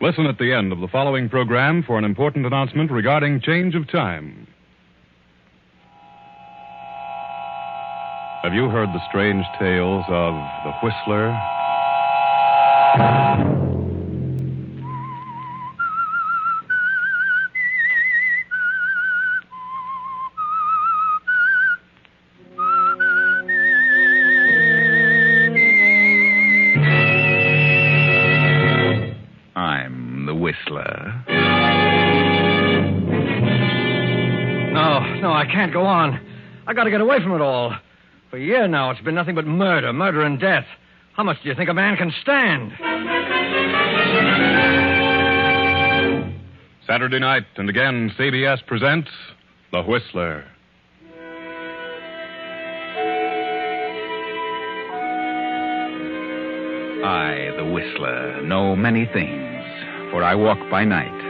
Listen at the end of the following program for an important announcement regarding change of time. Have you heard the strange tales of the Whistler? I'm the Whistler. No, I can't go on. I got to get away from it all. For a year now, it's been nothing but murder and death. How much do you think a man can stand? Saturday night, and again, CBS presents The Whistler. I, the Whistler, know many things, for I walk by night.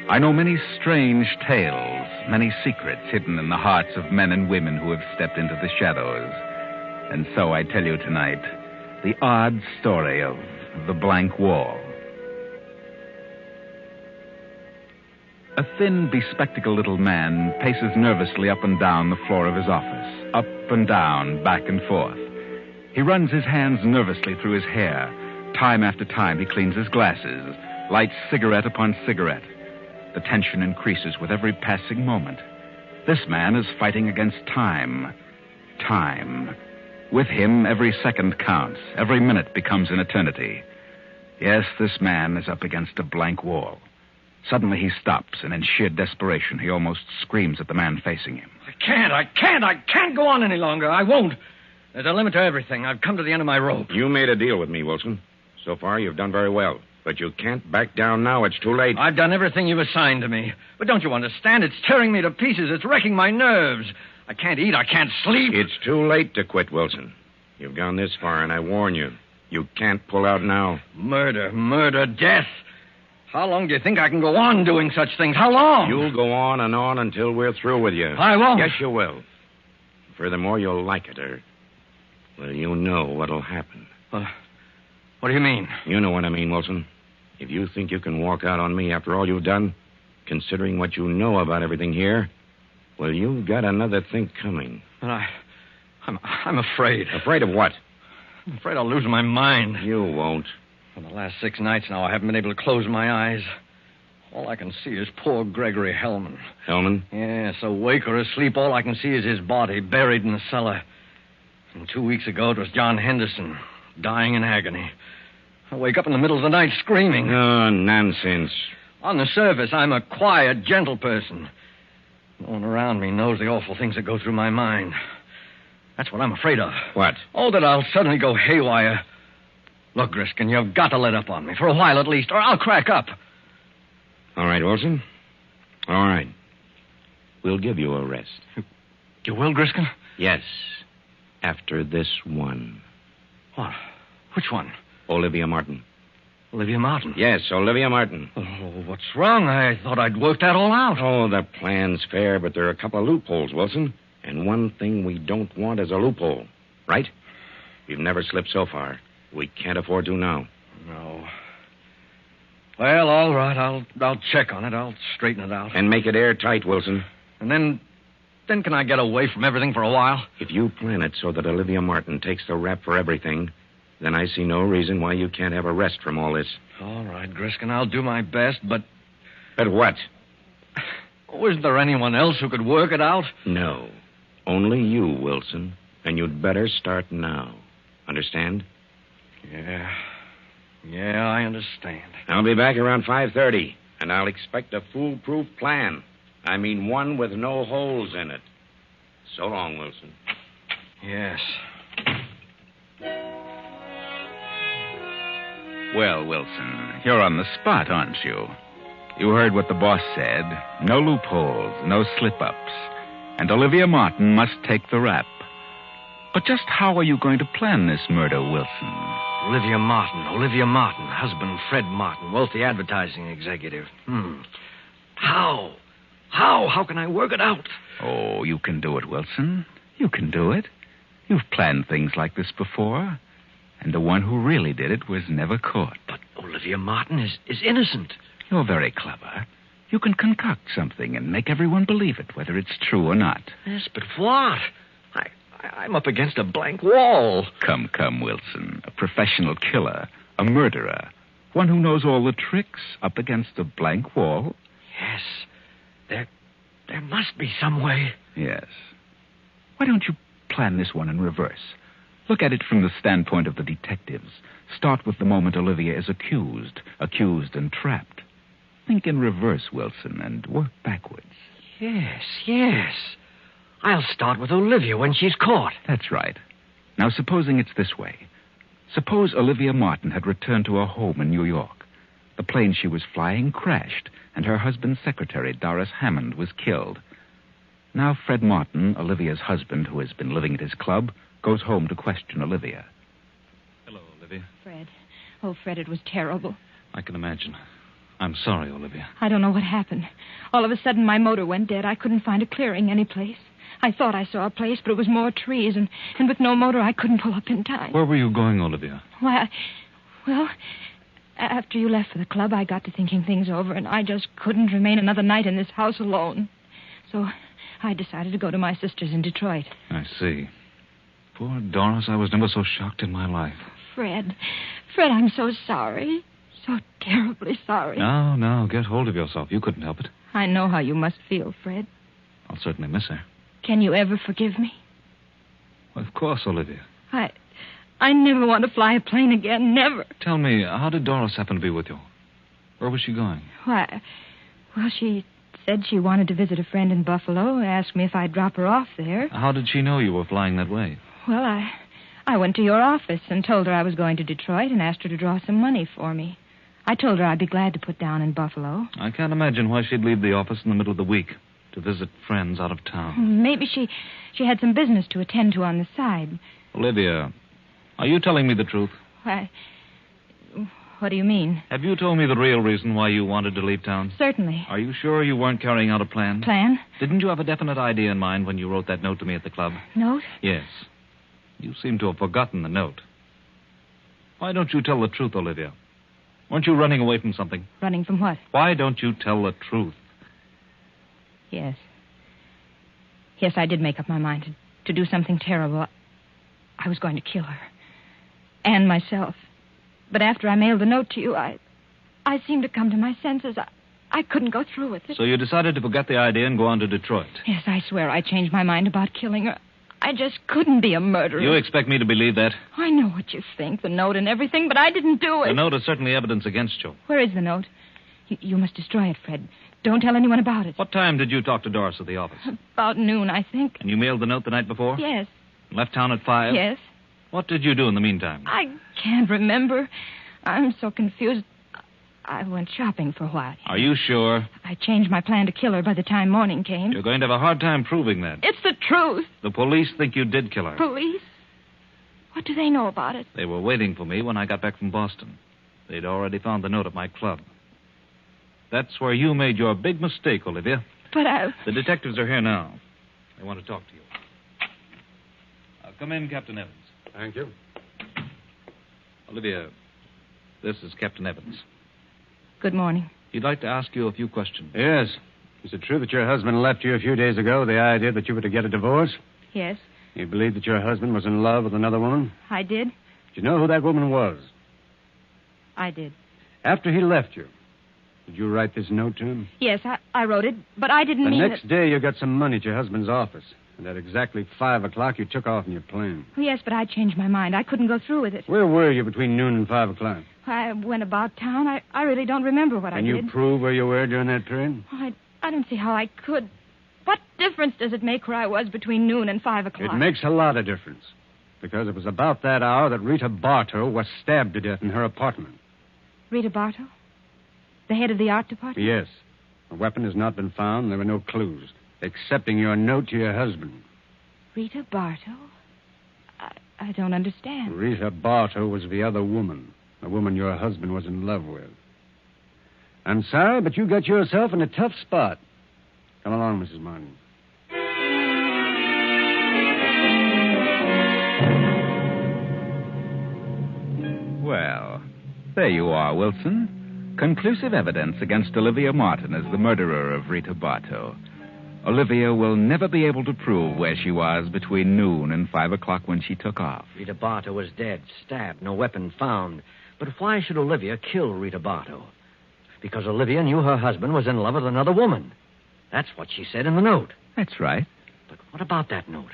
I know many strange tales, many secrets hidden in the hearts of men and women who have stepped into the shadows. And so I tell you tonight the odd story of the blank wall. A thin, bespectacled little man paces nervously up and down the floor of his office, up and down, back and forth. He runs his hands nervously through his hair. Time after time, he cleans his glasses, lights cigarette upon cigarette. The tension increases with every passing moment. This man is fighting against time. Time. With him, every second counts. Every minute becomes an eternity. Yes, this man is up against a blank wall. Suddenly he stops, and in sheer desperation, he almost screams at the man facing him. I can't go on any longer. I won't. There's a limit to everything. I've come to the end of my rope. You made a deal with me, Wilson. So far, you've done very well. But you can't back down now. It's too late. I've done everything you've assigned to me. But don't you understand? It's tearing me to pieces. It's wrecking my nerves. I can't eat. I can't sleep. It's too late to quit, Wilson. You've gone this far, and I warn you. You can't pull out now. Murder, death. How long do you think I can go on doing such things? How long? You'll go on and on until we're through with you. I won't. Yes, you will. Furthermore, you'll like it, or... well, you know what'll happen. What do you mean? You know what I mean, Wilson. If you think you can walk out on me after all you've done, considering what you know about everything here, well, you've got another thing coming. But I'm afraid. Afraid of what? I'm afraid I'll lose my mind. You won't. For the last 6 nights now, I haven't been able to close my eyes. All I can see is poor Gregory Hellman. Hellman? Yes, awake or asleep, all I can see is his body buried in the cellar. And 2 weeks ago, it was John Henderson, dying in agony. I wake up in the middle of the night screaming. Oh, nonsense. On the surface, I'm a quiet, gentle person. No one around me knows the awful things that go through my mind. That's what I'm afraid of. What? Oh, that I'll suddenly go haywire. Look, Griskin, you've got to let up on me, for a while at least, or I'll crack up. All right, Wilson. All right. We'll give you a rest. You will, Griskin? Yes. After this one. What? Which one? Olivia Martin. Olivia Martin? Yes, Olivia Martin. Oh, what's wrong? I thought I'd worked that all out. Oh, the plan's fair, but there are a couple of loopholes, Wilson. And one thing we don't want is a loophole. Right? We've never slipped so far. We can't afford to now. No. Well, all right. I'll check on it. I'll straighten it out. And make it airtight, Wilson. And then can I get away from everything for a while? If you plan it so that Olivia Martin takes the rap for everything, then I see no reason why you can't have a rest from all this. All right, Griskin, I'll do my best, but... But what? Oh, isn't there anyone else who could work it out? No. Only you, Wilson. And you'd better start now. Understand? Yeah, I understand. I'll be back around 5:30, and I'll expect a foolproof plan. I mean, one with no holes in it. So long, Wilson. Yes. Well, Wilson, you're on the spot, aren't you? You heard what the boss said. No loopholes, no slip-ups. And Olivia Martin must take the rap. But just how are you going to plan this murder, Wilson? Olivia Martin, husband Fred Martin, wealthy advertising executive. How? How can I work it out? Oh, you can do it, Wilson. You can do it. You've planned things like this before. And the one who really did it was never caught. But Olivia Martin is innocent. You're very clever. You can concoct something and make everyone believe it, whether it's true or not. Yes, but what? I'm up against a blank wall. Come, Wilson. A professional killer, a murderer, one who knows all the tricks, up against a blank wall. Yes. There must be some way. Yes. Why don't you plan this one in reverse? Look at it from the standpoint of the detectives. Start with the moment Olivia is accused and trapped. Think in reverse, Wilson, and work backwards. Yes. I'll start with Olivia when she's caught. That's right. Now, supposing it's this way. Suppose Olivia Martin had returned to her home in New York. The plane she was flying crashed, and her husband's secretary, Doris Hammond, was killed. Now Fred Martin, Olivia's husband, who has been living at his club, goes home to question Olivia. Hello, Olivia. Fred. Oh, Fred, it was terrible. I can imagine. I'm sorry, Olivia. I don't know what happened. All of a sudden, my motor went dead. I couldn't find a clearing anyplace. I thought I saw a place, but it was more trees, and with no motor, I couldn't pull up in time. Where were you going, Olivia? Why, well, after you left for the club, I got to thinking things over, and I just couldn't remain another night in this house alone. So I decided to go to my sister's in Detroit. I see. Poor Doris, I was never so shocked in my life. Fred, I'm so sorry. So terribly sorry. No, get hold of yourself. You couldn't help it. I know how you must feel, Fred. I'll certainly miss her. Can you ever forgive me? Well, of course, Olivia. I never want to fly a plane again, never. Tell me, how did Doris happen to be with you? Where was she going? Why, well, she said she wanted to visit a friend in Buffalo, asked me if I'd drop her off there. How did she know you were flying that way? Well, I went to your office and told her I was going to Detroit and asked her to draw some money for me. I told her I'd be glad to put down in Buffalo. I can't imagine why she'd leave the office in the middle of the week to visit friends out of town. Maybe she had some business to attend to on the side. Olivia, are you telling me the truth? Why, what do you mean? Have you told me the real reason why you wanted to leave town? Certainly. Are you sure you weren't carrying out a plan? Plan? Didn't you have a definite idea in mind when you wrote that note to me at the club? Note? Yes. You seem to have forgotten the note. Why don't you tell the truth, Olivia? Weren't you running away from something? Running from what? Why don't you tell the truth? Yes. Yes, I did make up my mind to do something terrible. I was going to kill her. And myself. But after I mailed the note to you, I seemed to come to my senses. I couldn't go through with it. So you decided to forget the idea and go on to Detroit? Yes, I swear I changed my mind about killing her. I just couldn't be a murderer. You expect me to believe that? I know what you think, the note and everything, but I didn't do it. The note is certainly evidence against you. Where is the note? You must destroy it, Fred. Don't tell anyone about it. What time did you talk to Doris at the office? About noon, I think. And you mailed the note the night before? Yes. Left town at 5? Yes. What did you do in the meantime? I can't remember. I'm so confused. I went shopping for a while. Are you sure? I changed my plan to kill her by the time morning came. You're going to have a hard time proving that. It's the truth. The police think you did kill her. Police? What do they know about it? They were waiting for me when I got back from Boston. They'd already found the note at my club. That's where you made your big mistake, Olivia. But The detectives are here now. They want to talk to you. Come in, Captain Evans. Thank you. Olivia, this is Captain Evans. Good morning. He'd like to ask you a few questions. Yes. Is it true that your husband left you a few days ago with the idea that you were to get a divorce? Yes, You believed that your husband was in love with another woman? I did. Did you know who that woman was? I did. After he left you, did you write this note to him? Yes, I wrote it, but I didn't The mean next day, you got some money at your husband's office. And at exactly 5 o'clock, you took off in your plane. Yes, but I changed my mind. I couldn't go through with it. Where were you between noon and 5 o'clock? I went about town. I really don't remember what I Can did. you prove where you were during that period? I don't see how I could. What difference does it make where I was between noon and 5 o'clock? It makes a lot of difference. Because it was about that hour that Rita Bartow was stabbed to death in her apartment. Rita Bartow? The head of the art department? Yes. The weapon has not been found. There were no clues, excepting your note to your husband. Rita Bartow? I don't understand. Rita Bartow was the other woman, the woman your husband was in love with. I'm sorry, but you got yourself in a tough spot. Come along, Mrs. Martin. Well, there you are, Wilson. Conclusive evidence against Olivia Martin as the murderer of Rita Bartow. Olivia will never be able to prove where she was between noon and 5 o'clock when she took off. Rita Bartow was dead, stabbed, no weapon found. But why should Olivia kill Rita Bartow? Because Olivia knew her husband was in love with another woman. That's what she said in the note. That's right. But what about that note?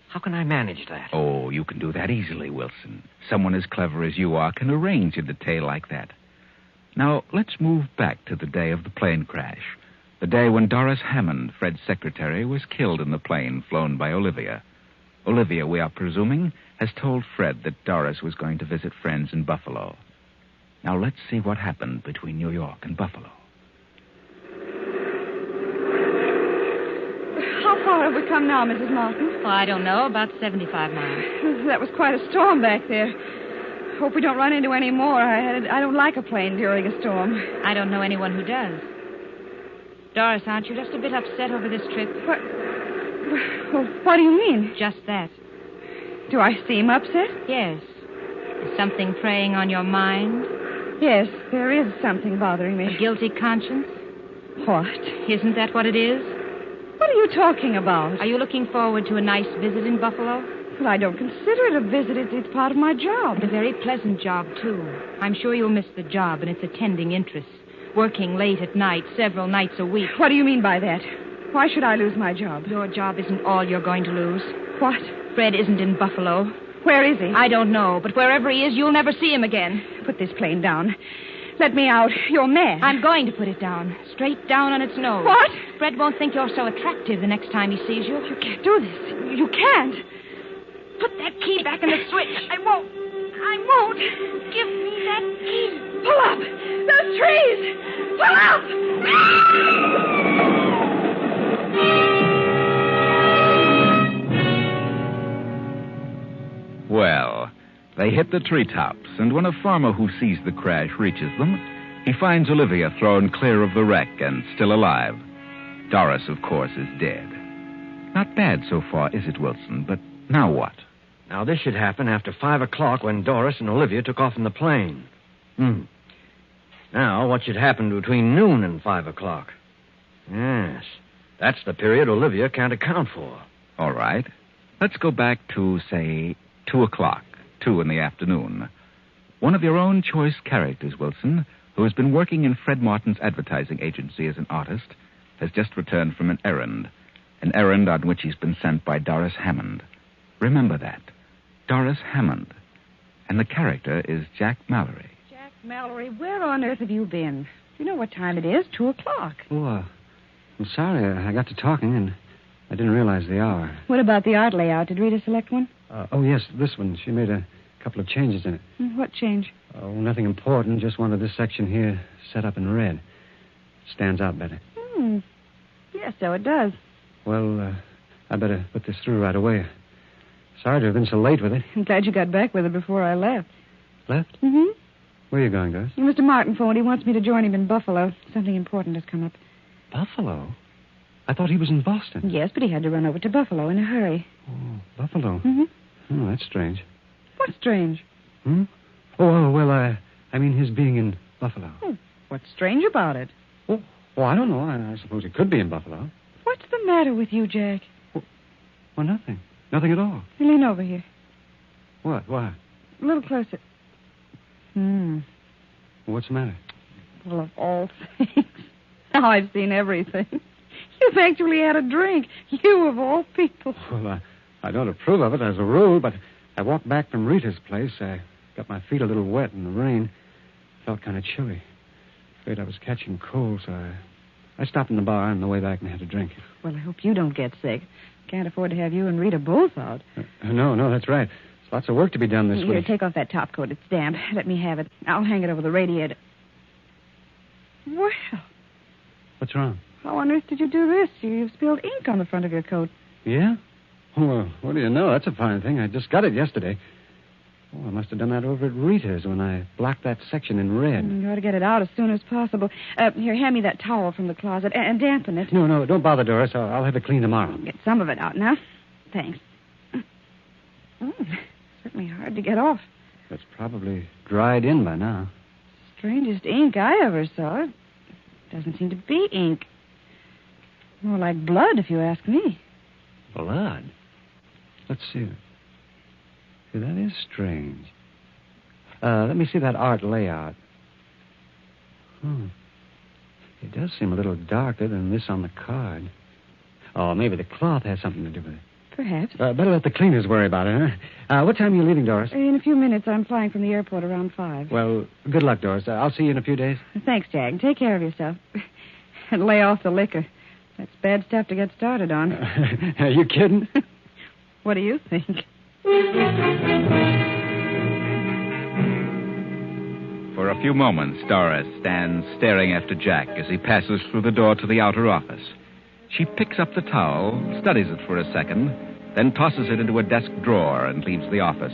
How can I manage that? Oh, you can do that easily, Wilson. Someone as clever as you are can arrange a detail like that. Now, let's move back to the day of the plane crash. The day when Doris Hammond, Fred's secretary, was killed in the plane flown by Olivia. Olivia, we are presuming, has told Fred that Doris was going to visit friends in Buffalo. Now, let's see what happened between New York and Buffalo. How far have we come now, Mrs. Martin? Oh, I don't know, about 75 miles. That was quite a storm back there. Hope we don't run into any more. I don't like a plane during a storm. I don't know anyone who does. Doris, aren't you just a bit upset over this trip? What do you mean? Just that. Do I seem upset? Yes. Is something preying on your mind? Yes, there is something bothering me. A guilty conscience? What? Isn't that what it is? What are you talking about? Are you looking forward to a nice visit in Buffalo? Well, I don't consider it a visit. It's part of my job. And a very pleasant job, too. I'm sure you'll miss the job and its attending interests. Working late at night, several nights a week. What do you mean by that? Why should I lose my job? Your job isn't all you're going to lose. What? Fred isn't in Buffalo. Where is he? I don't know, but wherever he is, you'll never see him again. Put this plane down. Let me out. You're mad. I'm going to put it down. Straight down on its nose. What? Fred won't think you're so attractive the next time he sees you. You can't do this. You can't. Put that key back in the switch. I won't. Give me that key. Pull up. Those trees. Pull up. Well, they hit the treetops, and when a farmer who sees the crash reaches them, he finds Olivia thrown clear of the wreck and still alive. Doris, of course, is dead. Not bad so far, is it, Wilson? But now what? Now, this should happen after 5 o'clock when Doris and Olivia took off in the plane. Now, what should happen between noon and 5 o'clock? Yes, that's the period Olivia can't account for. All right. Let's go back to, say, 2 o'clock, 2 in the afternoon. One of your own choice characters, Wilson, who has been working in Fred Martin's advertising agency as an artist, has just returned from an errand on which he's been sent by Doris Hammond. Remember that. Doris Hammond. And the character is Jack Mallory. Jack Mallory, where on earth have you been? You know what time it is, 2 o'clock. Oh, I'm sorry. I got to talking, and I didn't realize the hour. What about the art layout? Did Rita select one? Oh, yes, this one. She made a couple of changes in it. What change? Oh, nothing important. Just wanted this section here set up in red. It stands out better. Yes, so it does. Well, I better put this through right away. Sorry to have been so late with it. I'm glad you got back with it before I left. Left? Mm-hmm. Where are you going, Doris? Mr. Martin phoned. He wants me to join him in Buffalo. Something important has come up. Buffalo? I thought he was in Boston. Yes, but he had to run over to Buffalo in a hurry. Oh, Buffalo. Mm-hmm. Oh, that's strange. What's strange? Oh, well, I mean his being in Buffalo. Oh, what's strange about it? Oh, I don't know. I suppose he could be in Buffalo. What's the matter with you, Jack? Well, nothing. Nothing at all. Lean over here. What? Why? A little closer. What's the matter? Well, of all things. Now I've seen everything. You've actually had a drink. You, of all people. Well, I don't approve of it as a rule, but I walked back from Rita's place. I got my feet a little wet in the rain. Felt kind of chilly. Afraid I was catching cold, so I stopped in the bar on the way back and had a drink. Well, I hope you don't get sick. Can't afford to have you and Rita both out. No, that's right. There's lots of work to be done this Here, week. take off that top coat. It's damp. Let me have it. I'll hang it over the radiator. Well, What's wrong? how on earth did you do this? You've spilled ink on the front of your coat. Yeah? Well, what do you know? That's a fine thing. I just got it yesterday. Oh, I must have done that over at Rita's when I blocked that section in red. You ought to get it out as soon as possible. Here, hand me that towel from the closet and dampen it. No, don't bother, Doris. I'll have it clean tomorrow. Get some of it out now. Thanks. Certainly hard to get off. It's probably dried in by now. Strangest ink I ever saw. It doesn't seem to be ink. More like blood, if you ask me. Blood? Let's see. See, that is strange. Let me see that art layout. It does seem a little darker than this on the card. Oh, maybe the cloth has something to do with it. Perhaps. Better let the cleaners worry about it, huh? What time are you leaving, Doris? In a few minutes, I'm flying from the airport around 5. Well, good luck, Doris. I'll see you in a few days. Thanks, Jack. Take care of yourself. And lay off the liquor. That's bad stuff to get started on. Are you kidding? What do you think? For a few moments, Doris stands staring after Jack as he passes through the door to the outer office. She picks up the towel, studies it for a second, then tosses it into a desk drawer and leaves the office.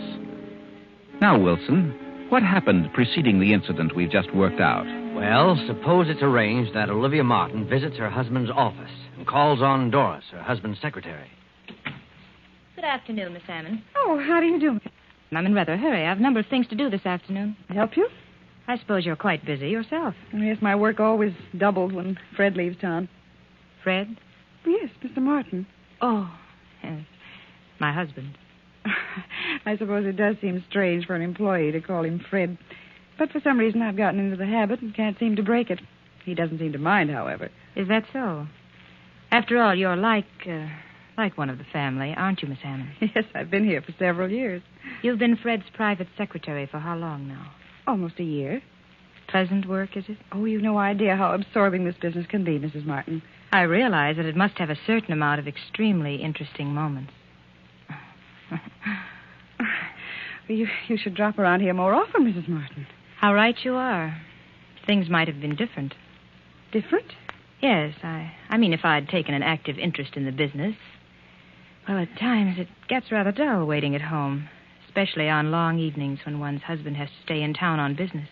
Now, Wilson, what happened preceding the incident we've just worked out? Well, suppose it's arranged that Olivia Martin visits her husband's office and calls on Doris, her husband's secretary. Good afternoon, Miss Hammond. Oh, how do you do? I'm in rather a hurry. I have a number of things to do this afternoon. Help you? I suppose you're quite busy yourself. Yes, my work always doubles when Fred leaves town. Fred? Yes, Mr. Martin. Oh, yes. My husband. I suppose it does seem strange for an employee to call him Fred. But for some reason I've gotten into the habit and can't seem to break it. He doesn't seem to mind, however. Is that so? After all, you're like one of the family, aren't you, Miss Hammond? Yes, I've been here for several years. You've been Fred's private secretary for how long now? Almost a year. Pleasant work, is it? Oh, you've no idea how absorbing this business can be, Mrs. Martin. I realize that it must have a certain amount of extremely interesting moments. You should drop around here more often, Mrs. Martin. How right you are. Things might have been different. Different? Yes, I mean if I'd taken an active interest in the business. Well, at times it gets rather dull waiting at home, especially on long evenings when one's husband has to stay in town on business.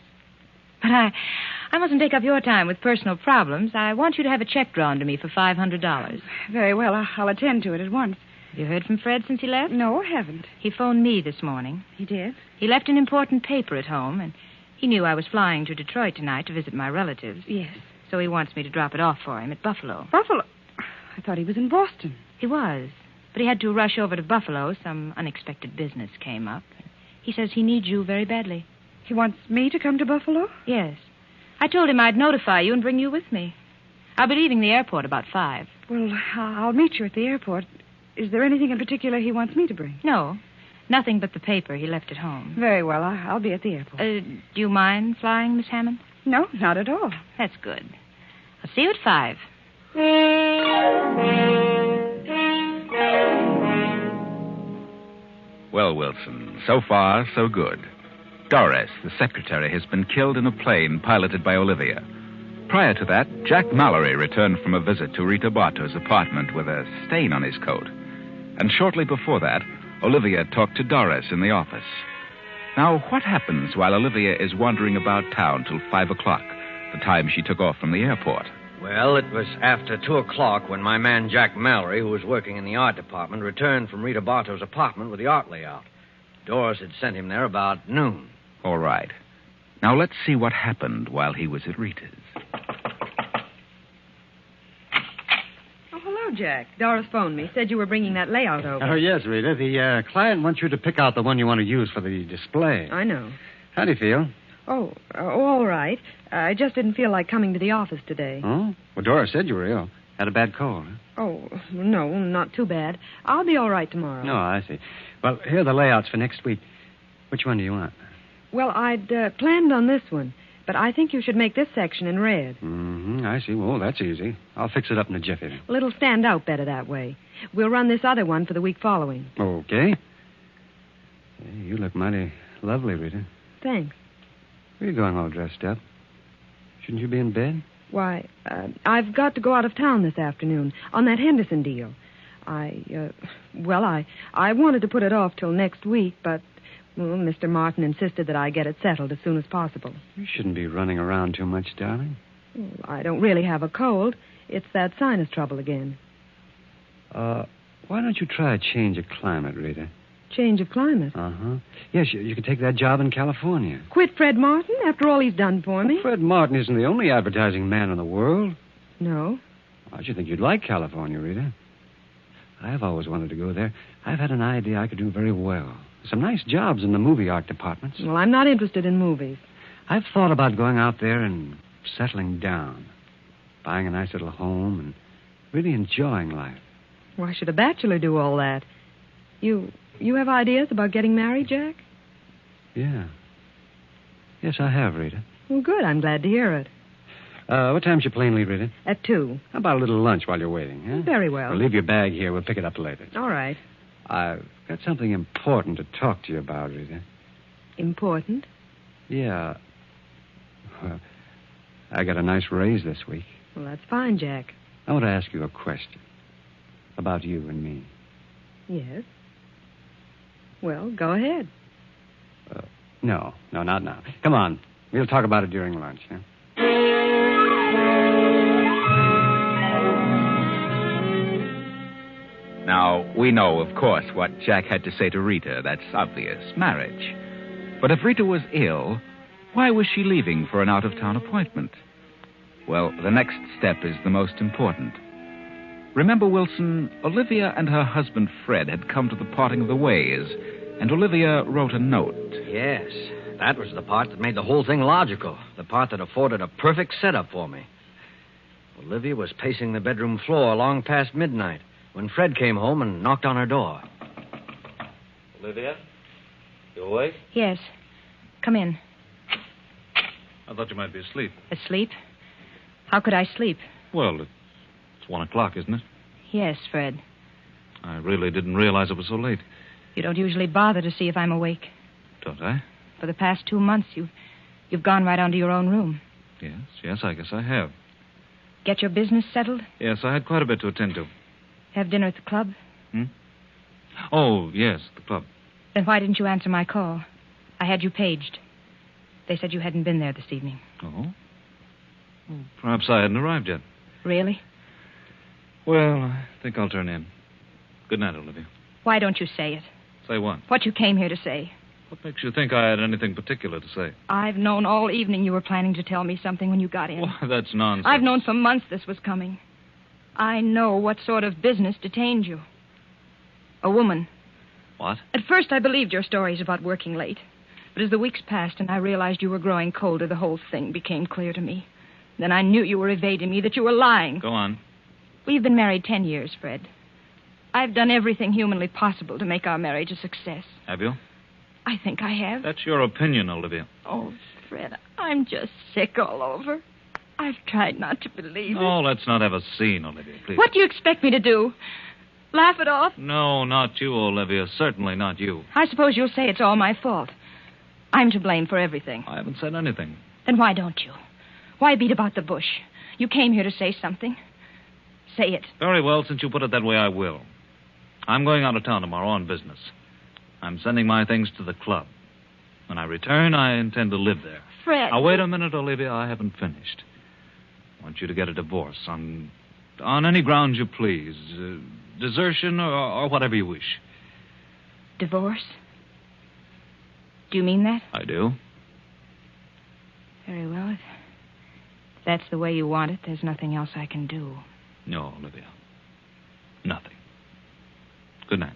But I mustn't take up your time with personal problems. I want you to have a check drawn to me for $500. Very well. I'll attend to it at once. Have you heard from Fred since he left? No, I haven't. He phoned me this morning. He did? He left an important paper at home, and he knew I was flying to Detroit tonight to visit my relatives. Yes. So he wants me to drop it off for him at Buffalo. Buffalo? I thought he was in Boston. He was, but he had to rush over to Buffalo. Some unexpected business came up. He says he needs you very badly. He wants me to come to Buffalo? Yes. I told him I'd notify you and bring you with me. I'll be leaving the airport about 5. Well, I'll meet you at the airport. Is there anything in particular he wants me to bring? No. Nothing but the paper he left at home. Very well. I'll be at the airport. Do you mind flying, Miss Hammond? No, not at all. That's good. I'll see you at 5. Well, Wilson, so far, so good. Doris, the secretary, has been killed in a plane piloted by Olivia. Prior to that, Jack Mallory returned from a visit to Rita Bartow's apartment with a stain on his coat. And shortly before that, Olivia talked to Doris in the office. Now, what happens while Olivia is wandering about town till 5 o'clock, the time she took off from the airport? Well, it was after 2 o'clock when my man Jack Mallory, who was working in the art department, returned from Rita Bartow's apartment with the art layout. Doris had sent him there about noon. All right. Now, let's see what happened while he was at Rita's. Oh, hello, Jack. Doris phoned me. Said you were bringing that layout over. Oh, yes, Rita. The client wants you to pick out the one you want to use for the display. I know. How do you feel? Oh, all right. I just didn't feel like coming to the office today. Oh? Well, Doris said you were ill. Had a bad cold, huh? Oh, no, not too bad. I'll be all right tomorrow. No, I see. Well, here are the layouts for next week. Which one do you want? Well, I'd planned on this one, but I think you should make this section in red. Mm-hmm, I see. Well, that's easy. I'll fix it up in a jiffy. Well, it'll stand out better that way. We'll run this other one for the week following. Okay. Hey, you look mighty lovely, Rita. Thanks. Where are you going all dressed up? Shouldn't you be in bed? Why, I've got to go out of town this afternoon on that Henderson deal. I wanted to put it off till next week, but, well, Mr. Martin insisted that I get it settled as soon as possible. You shouldn't be running around too much, darling. Well, I don't really have a cold. It's that sinus trouble again. Why don't you try a change of climate, Rita? change of climate. Uh-huh. Yes, you could take that job in California. Quit Fred Martin after all he's done for me? Fred Martin isn't the only advertising man in the world. No. I should think you'd like California, Rita. I've always wanted to go there. I've had an idea I could do very well. Some nice jobs in the movie art departments. Well, I'm not interested in movies. I've thought about going out there and settling down. Buying a nice little home and really enjoying life. Why should a bachelor do all that? You have ideas about getting married, Jack? Yeah. Yes, I have, Rita. Well, good. I'm glad to hear it. What time's your plane leave, Rita? At 2. How about a little lunch while you're waiting, huh? Very well. We'll leave your bag here. We'll pick it up later. All right. I've got something important to talk to you about, Rita. Important? Yeah. Well, I got a nice raise this week. Well, that's fine, Jack. I want to ask you a question about you and me. Yes? Well, go ahead. No, not now. Come on. We'll talk about it during lunch, huh? Now, we know, of course, what Jack had to say to Rita. That's obvious. Marriage. But if Rita was ill, why was she leaving for an out-of-town appointment? Well, the next step is the most important. Remember, Wilson, Olivia and her husband Fred had come to the parting of the ways, and Olivia wrote a note. Yes, that was the part that made the whole thing logical. The part that afforded a perfect setup for me. Olivia was pacing the bedroom floor long past midnight when Fred came home and knocked on her door. Olivia? You awake? Yes. Come in. I thought you might be asleep. Asleep? How could I sleep? Well, it's 1 o'clock, isn't it? Yes, Fred. I really didn't realize it was so late. You don't usually bother to see if I'm awake. Don't I? For the past 2 months, you've gone right on to your own room. Yes, I guess I have. Get your business settled? Yes, I had quite a bit to attend to. Have dinner at the club? Oh, yes, the club. Then why didn't you answer my call? I had you paged. They said you hadn't been there this evening. Oh? Well, perhaps I hadn't arrived yet. Really? Well, I think I'll turn in. Good night, Olivia. Why don't you say it? Say what? What you came here to say. What makes you think I had anything particular to say? I've known all evening you were planning to tell me something when you got in. Well, that's nonsense. I've known for months this was coming. I know what sort of business detained you. A woman. What? At first, I believed your stories about working late. But as the weeks passed and I realized you were growing colder, the whole thing became clear to me. Then I knew you were evading me, that you were lying. Go on. We've been married 10 years, Fred. I've done everything humanly possible to make our marriage a success. Have you? I think I have. That's your opinion, Olivia. Oh, Fred, I'm just sick all over. I've tried not to believe it. Oh, let's not have a scene, Olivia, please. What do you expect me to do? Laugh it off? No, not you, Olivia. Certainly not you. I suppose you'll say it's all my fault. I'm to blame for everything. I haven't said anything. Then why don't you? Why beat about the bush? You came here to say something. Say it. Very well, since you put it that way, I will. I'm going out of town tomorrow on business. I'm sending my things to the club. When I return, I intend to live there. Fred. Now, wait a minute, Olivia. I haven't finished. I want you to get a divorce on any grounds you please. Desertion or whatever you wish. Divorce? Do you mean that? I do. Very well. If that's the way you want it, there's nothing else I can do. No, Olivia. Nothing. Good night.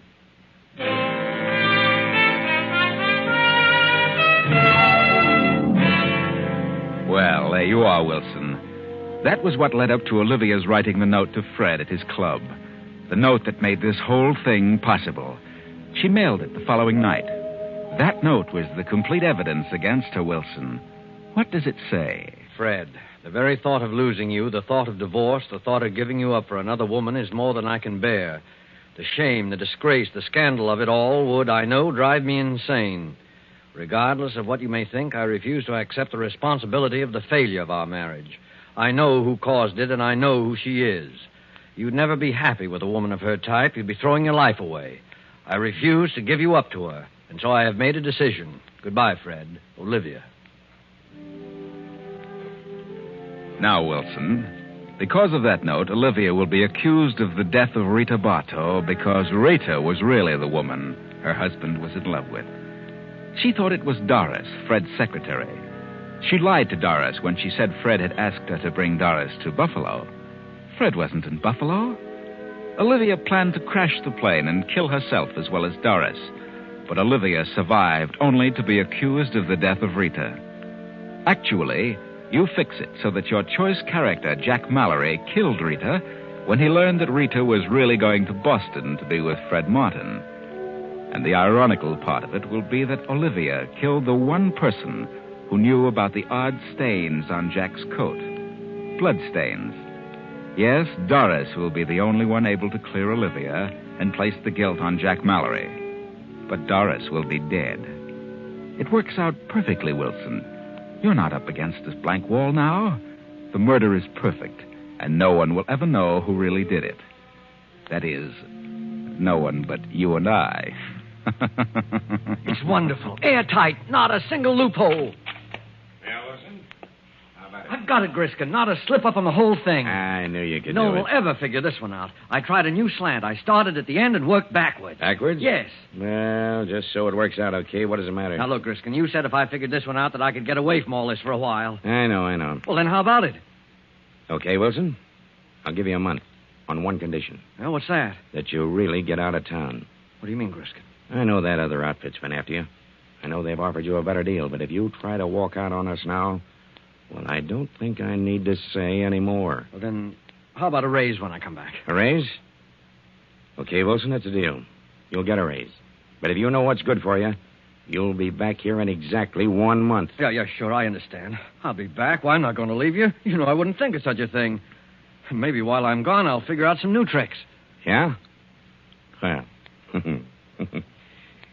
Well, there you are, Wilson. That was what led up to Olivia's writing the note to Fred at his club. The note that made this whole thing possible. She mailed it the following night. That note was the complete evidence against her, Wilson. What does it say? Fred, the very thought of losing you, the thought of divorce, the thought of giving you up for another woman is more than I can bear. The shame, the disgrace, the scandal of it all would, I know, drive me insane. Regardless of what you may think, I refuse to accept the responsibility of the failure of our marriage. I know who caused it, and I know who she is. You'd never be happy with a woman of her type. You'd be throwing your life away. I refuse to give you up to her, and so I have made a decision. Goodbye, Fred. Olivia. Now, Wilson, because of that note, Olivia will be accused of the death of Rita Bartow because Rita was really the woman. her husband was in love with. She thought it was Doris, Fred's secretary. She lied to Doris when she said Fred had asked her to bring Doris to Buffalo. Fred wasn't in Buffalo. Olivia planned to crash the plane and kill herself as well as Doris. But Olivia survived only to be accused of the death of Rita. Actually, you fix it so that your choice character, Jack Mallory, killed Rita when he learned that Rita was really going to Boston to be with Fred Martin. And the ironical part of it will be that Olivia killed the one person who knew about the odd stains on Jack's coat. Blood stains. Yes, Doris will be the only one able to clear Olivia and place the guilt on Jack Mallory. But Doris will be dead. It works out perfectly, Wilson. You're not up against this blank wall now. The murder is perfect, and no one will ever know who really did it. That is, no one but you and I. It's wonderful. Airtight. Not a single loophole. Yeah, Wilson? How about it? I've got it, Griskin. Not a slip-up on the whole thing. I knew you could No do one it. will ever figure this one out. I tried a new slant. I started at the end and worked backwards. Backwards? Yes. Well, just so it works out okay, what does it matter? Now, look, Griskin, you said if I figured this one out that I could get away from all this for a while. I know. Well, then how about it? Okay, Wilson? I'll give you a month on one condition. Well, what's that? That you really get out of town. What do you mean, Griskin? I know that other outfit's been after you. I know they've offered you a better deal, but if you try to walk out on us now, well, I don't think I need to say any more. Well, then, how about a raise when I come back? A raise? Okay, Wilson, that's a deal. You'll get a raise. But if you know what's good for you, you'll be back here in exactly 1 month. Yeah, sure, I understand. I'll be back. Why, I'm not going to leave you. You know I wouldn't think of such a thing. Maybe while I'm gone, I'll figure out some new tricks. Yeah? Well,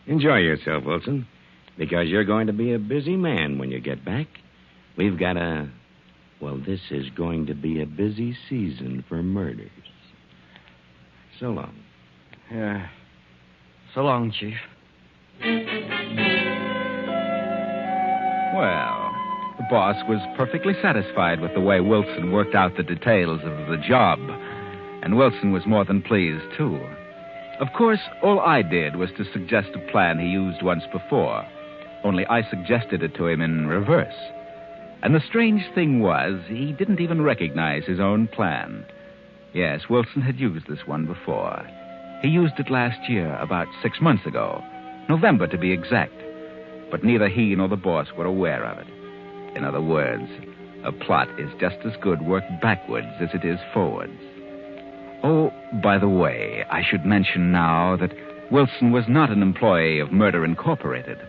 enjoy yourself, Wilson, because you're going to be a busy man when you get back. We've got this is going to be a busy season for murders. So long. Yeah. So long, Chief. Well, the boss was perfectly satisfied with the way Wilson worked out the details of the job. And Wilson was more than pleased, too. Of course, all I did was to suggest a plan he used once before. Only I suggested it to him in reverse. And the strange thing was, he didn't even recognize his own plan. Yes, Wilson had used this one before. He used it last year, about 6 months ago. November, to be exact. But neither he nor the boss were aware of it. In other words, a plot is just as good worked backwards as it is forwards. Oh, by the way, I should mention now that Wilson was not an employee of Murder Incorporated,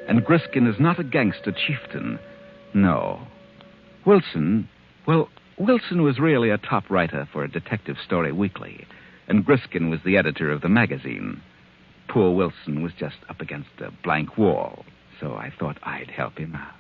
and Griskin is not a gangster chieftain. No. Wilson was really a top writer for a detective story weekly, and Griskin was the editor of the magazine. Poor Wilson was just up against a blank wall, so I thought I'd help him out.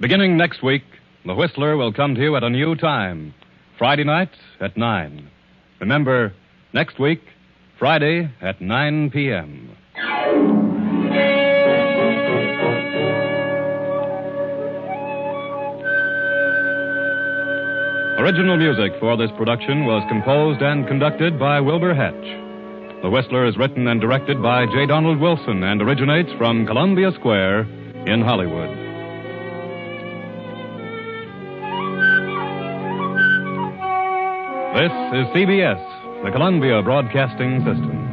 Beginning next week, The Whistler will come to you at a new time. Friday night at 9. Remember, next week, Friday at 9 p.m. Original music for this production was composed and conducted by Wilbur Hatch. The Whistler is written and directed by J. Donald Wilson and originates from Columbia Square in Hollywood. This is CBS, the Columbia Broadcasting System.